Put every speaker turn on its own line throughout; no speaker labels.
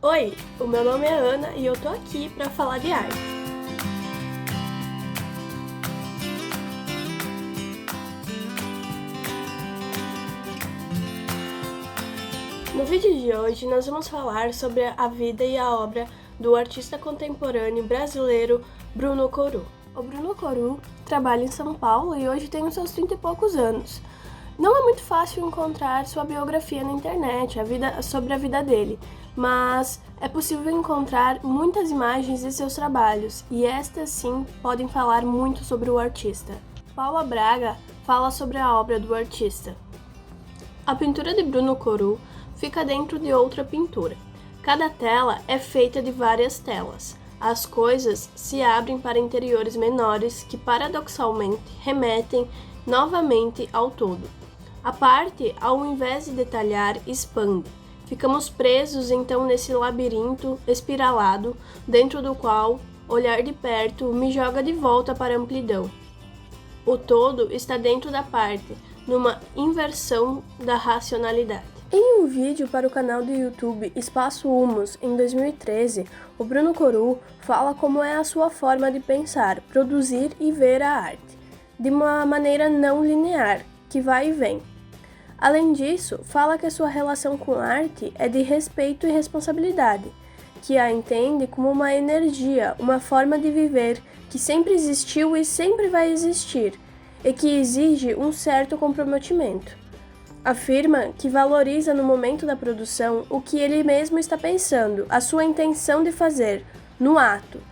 Oi, o meu nome é Ana e eu tô aqui para falar de arte. No vídeo de hoje, nós vamos falar sobre a vida e a obra do artista contemporâneo brasileiro Bruno Coru. O Bruno Coru trabalha em São Paulo e hoje tem os seus 30 e poucos anos. Não é muito fácil encontrar sua biografia na internet, sobre a vida dele, mas é possível encontrar muitas imagens de seus trabalhos e estas sim podem falar muito sobre o artista. Paula Braga fala sobre a obra do artista. A pintura de Bruno Coru fica dentro de outra pintura. Cada tela é feita de várias telas. As coisas se abrem para interiores menores que paradoxalmente remetem novamente ao todo. A parte, ao invés de detalhar, expande. Ficamos presos então nesse labirinto espiralado, dentro do qual olhar de perto me joga de volta para a amplidão. O todo está dentro da parte, numa inversão da racionalidade. Em um vídeo para o canal do YouTube Espaço Humus, em 2013, o Bruno Coru fala como é a sua forma de pensar, produzir e ver a arte, de uma maneira não linear, que vai e vem. Além disso, fala que a sua relação com a arte é de respeito e responsabilidade, que a entende como uma energia, uma forma de viver que sempre existiu e sempre vai existir, e que exige um certo comprometimento. Afirma que valoriza no momento da produção o que ele mesmo está pensando, a sua intenção de fazer, no ato.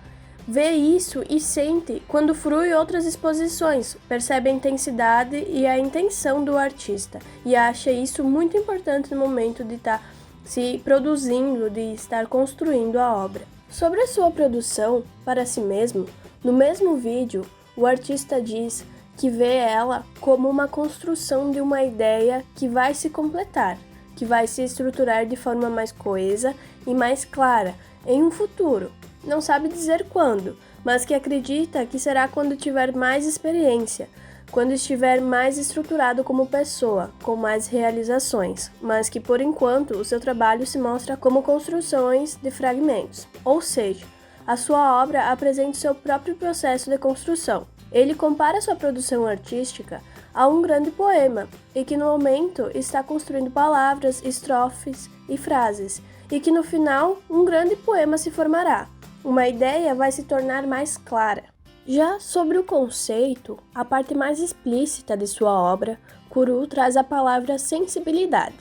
Vê isso e sente quando frui outras exposições, percebe a intensidade e a intenção do artista e acha isso muito importante no momento de estar se produzindo, de estar construindo a obra. Sobre a sua produção para si mesmo, no mesmo vídeo, o artista diz que vê ela como uma construção de uma ideia que vai se completar, que vai se estruturar de forma mais coesa e mais clara em um futuro. Não sabe dizer quando, mas que acredita que será quando tiver mais experiência, quando estiver mais estruturado como pessoa, com mais realizações, mas que por enquanto o seu trabalho se mostra como construções de fragmentos, ou seja, a sua obra apresenta o seu próprio processo de construção. Ele compara sua produção artística a um grande poema e que no momento está construindo palavras, estrofes e frases, e que no final um grande poema se formará. Uma ideia vai se tornar mais clara. Já sobre o conceito, a parte mais explícita de sua obra, Coru traz a palavra sensibilidade.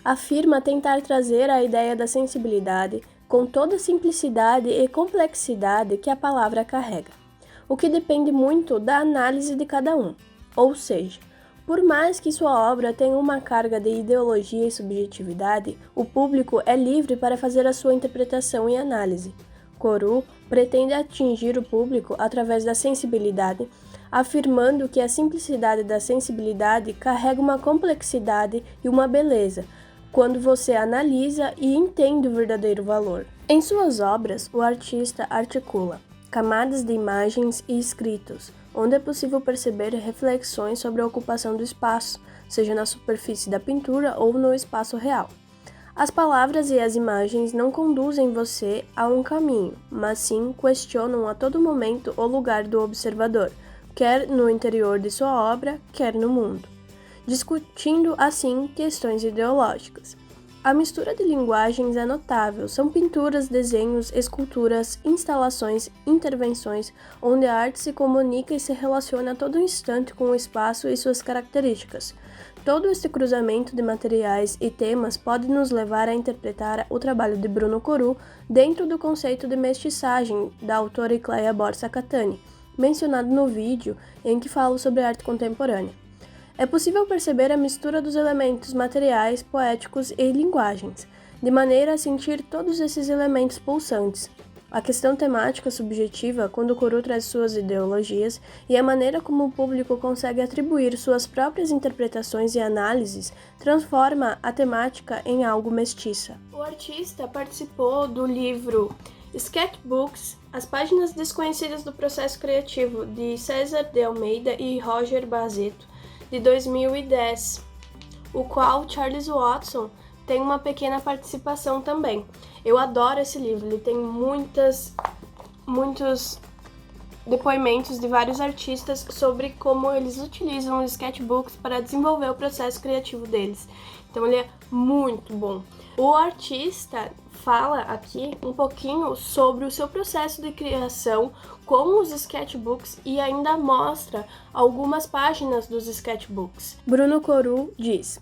Afirma tentar trazer a ideia da sensibilidade com toda a simplicidade e complexidade que a palavra carrega, o que depende muito da análise de cada um. Ou seja, por mais que sua obra tenha uma carga de ideologia e subjetividade, o público é livre para fazer a sua interpretação e análise. Coru pretende atingir o público através da sensibilidade, afirmando que a simplicidade da sensibilidade carrega uma complexidade e uma beleza, quando você analisa e entende o verdadeiro valor. Em suas obras, o artista articula camadas de imagens e escritos, onde é possível perceber reflexões sobre a ocupação do espaço, seja na superfície da pintura ou no espaço real. As palavras e as imagens não conduzem você a um caminho, mas sim questionam a todo momento o lugar do observador, quer no interior de sua obra, quer no mundo, discutindo assim questões ideológicas. A mistura de linguagens é notável, são pinturas, desenhos, esculturas, instalações, intervenções, onde a arte se comunica e se relaciona a todo instante com o espaço e suas características. Todo este cruzamento de materiais e temas pode nos levar a interpretar o trabalho de Bruno Coru dentro do conceito de mestiçagem da autora Icleia Borsa Catani, mencionado no vídeo em que falo sobre arte contemporânea. É possível perceber a mistura dos elementos materiais, poéticos e linguagens, de maneira a sentir todos esses elementos pulsantes. A questão temática subjetiva, quando Coru traz suas ideologias, e a maneira como o público consegue atribuir suas próprias interpretações e análises, transforma a temática em algo mestiça. O artista participou do livro Sketchbooks, As Páginas Desconhecidas do Processo Criativo, de César de Almeida e Roger Bazeto, de 2010, o qual Charles Watson tem uma pequena participação também. Eu adoro esse livro, ele tem muitos depoimentos de vários artistas sobre como eles utilizam os sketchbooks para desenvolver o processo criativo deles. Então ele é muito bom. O artista fala aqui um pouquinho sobre o seu processo de criação com os sketchbooks e ainda mostra algumas páginas dos sketchbooks. Bruno Coru diz: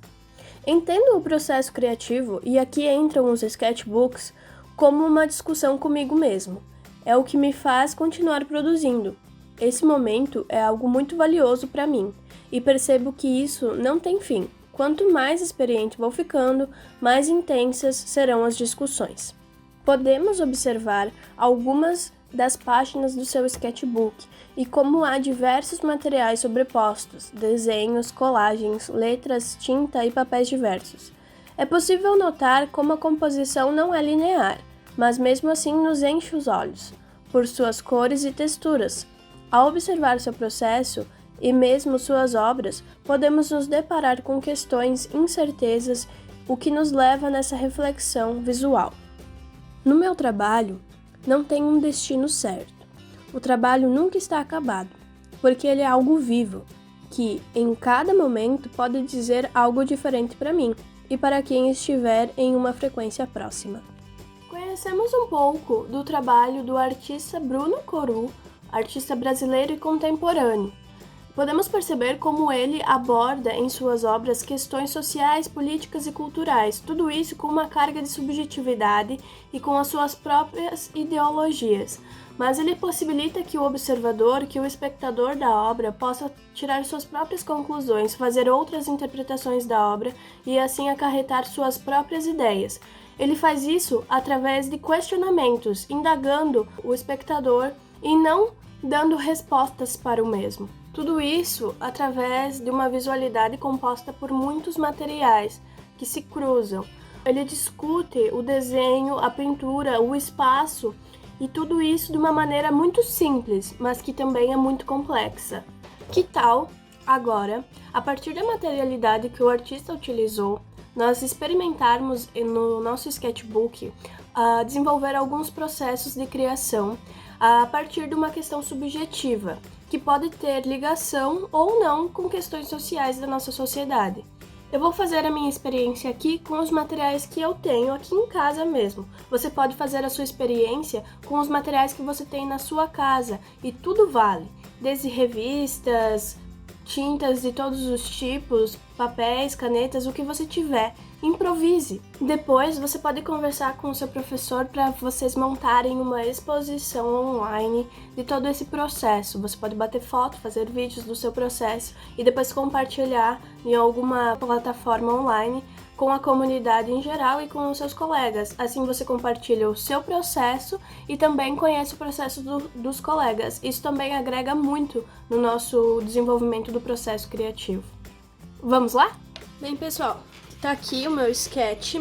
entendo o processo criativo, e aqui entram os sketchbooks, como uma discussão comigo mesmo. É o que me faz continuar produzindo. Esse momento é algo muito valioso para mim, e percebo que isso não tem fim. Quanto mais experiente vou ficando, mais intensas serão as discussões. Podemos observar algumas das páginas do seu sketchbook e como há diversos materiais sobrepostos, desenhos, colagens, letras, tinta e papéis diversos. É possível notar como a composição não é linear, mas mesmo assim nos enche os olhos, por suas cores e texturas. Ao observar seu processo e mesmo suas obras, podemos nos deparar com questões, incertezas, o que nos leva nessa reflexão visual. No meu trabalho, não tem um destino certo. O trabalho nunca está acabado, porque ele é algo vivo, que em cada momento pode dizer algo diferente para mim e para quem estiver em uma frequência próxima. Conhecemos um pouco do trabalho do artista Bruno Coru, artista brasileiro e contemporâneo. Podemos perceber como ele aborda em suas obras questões sociais, políticas e culturais, tudo isso com uma carga de subjetividade e com as suas próprias ideologias. Mas ele possibilita que o observador, que o espectador da obra possa tirar suas próprias conclusões, fazer outras interpretações da obra e assim acarretar suas próprias ideias. Ele faz isso através de questionamentos, indagando o espectador e não dando respostas para o mesmo. Tudo isso através de uma visualidade composta por muitos materiais que se cruzam. Ele discute o desenho, a pintura, o espaço e tudo isso de uma maneira muito simples, mas que também é muito complexa. Que tal, agora, a partir da materialidade que o artista utilizou, nós experimentarmos no nosso sketchbook desenvolver alguns processos de criação a partir de uma questão subjetiva, que pode ter ligação ou não com questões sociais da nossa sociedade. Eu vou fazer a minha experiência aqui com os materiais que eu tenho aqui em casa mesmo. Você pode fazer a sua experiência com os materiais que você tem na sua casa e tudo vale, desde revistas, tintas de todos os tipos, papéis, canetas, o que você tiver. Improvise. Depois você pode conversar com o seu professor para vocês montarem uma exposição online de todo esse processo. Você pode bater foto, fazer vídeos do seu processo e depois compartilhar em alguma plataforma online com a comunidade em geral e com os seus colegas. Assim você compartilha o seu processo e também conhece o processo dos colegas. Isso também agrega muito no nosso desenvolvimento do processo criativo. Vamos lá? Bem, pessoal, tá aqui o meu sketch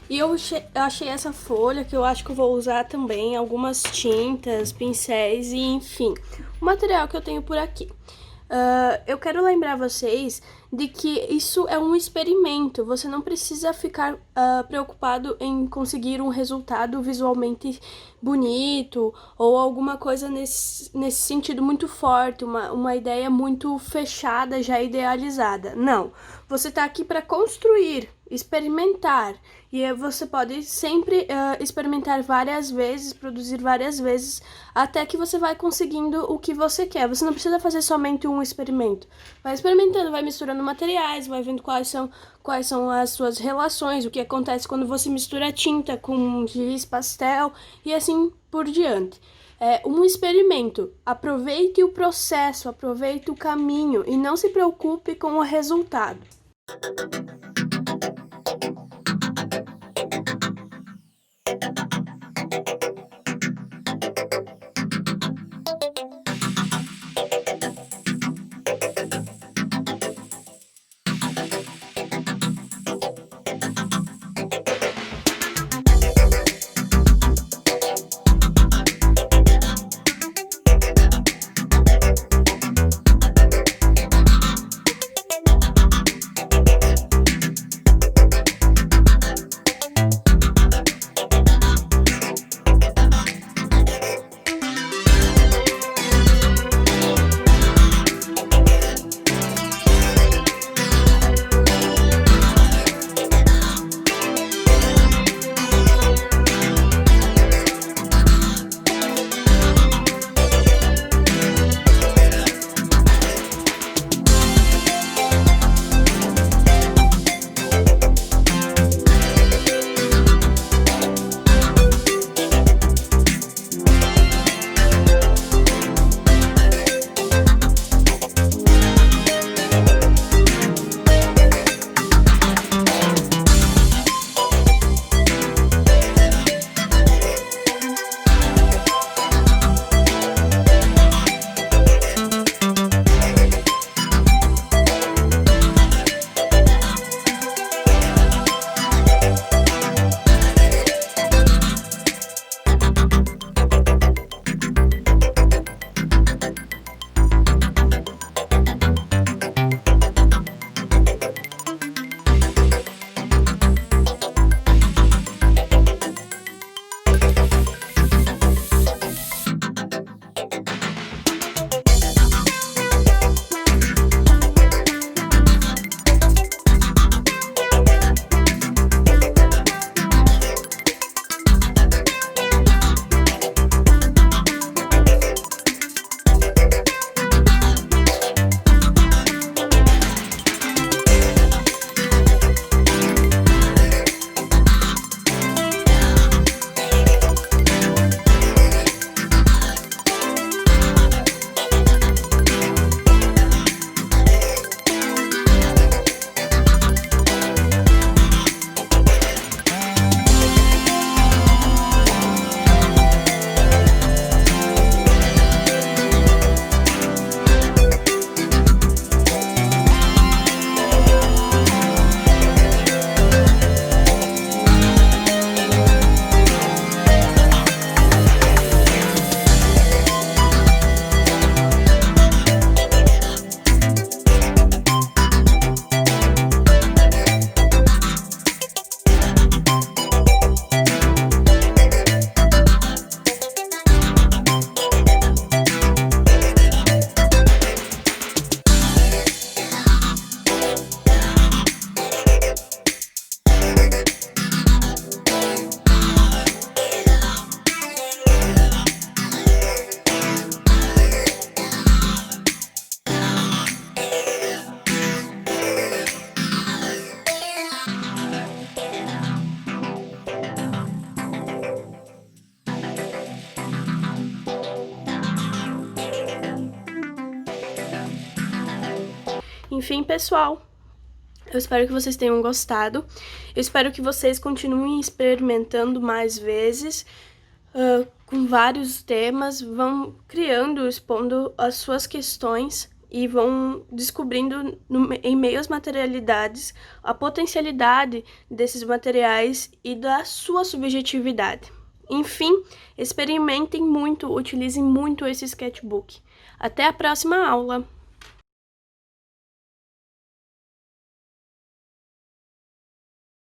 e eu achei essa folha que eu acho que eu vou usar também, algumas tintas, pincéis e enfim, o material que eu tenho por aqui. Eu quero lembrar vocês de que isso é um experimento, você não precisa ficar preocupado em conseguir um resultado visualmente bonito ou alguma coisa nesse sentido muito forte, uma ideia muito fechada, já idealizada. Não, você está aqui para construir, experimentar, e você pode sempre experimentar várias vezes, produzir várias vezes, até que você vai conseguindo o que você quer. Você não precisa fazer somente um experimento. Vai experimentando, vai misturando materiais, vai vendo quais são as suas relações, o que acontece quando você mistura tinta com giz, pastel e assim por diante. É um experimento. Aproveite o processo, aproveite o caminho e não se preocupe com o resultado. Enfim, pessoal, eu espero que vocês tenham gostado. Eu espero que vocês continuem experimentando mais vezes, com vários temas, vão criando, expondo as suas questões e vão descobrindo em meio às materialidades a potencialidade desses materiais e da sua subjetividade. Enfim, experimentem muito, utilizem muito esse sketchbook. Até a próxima aula!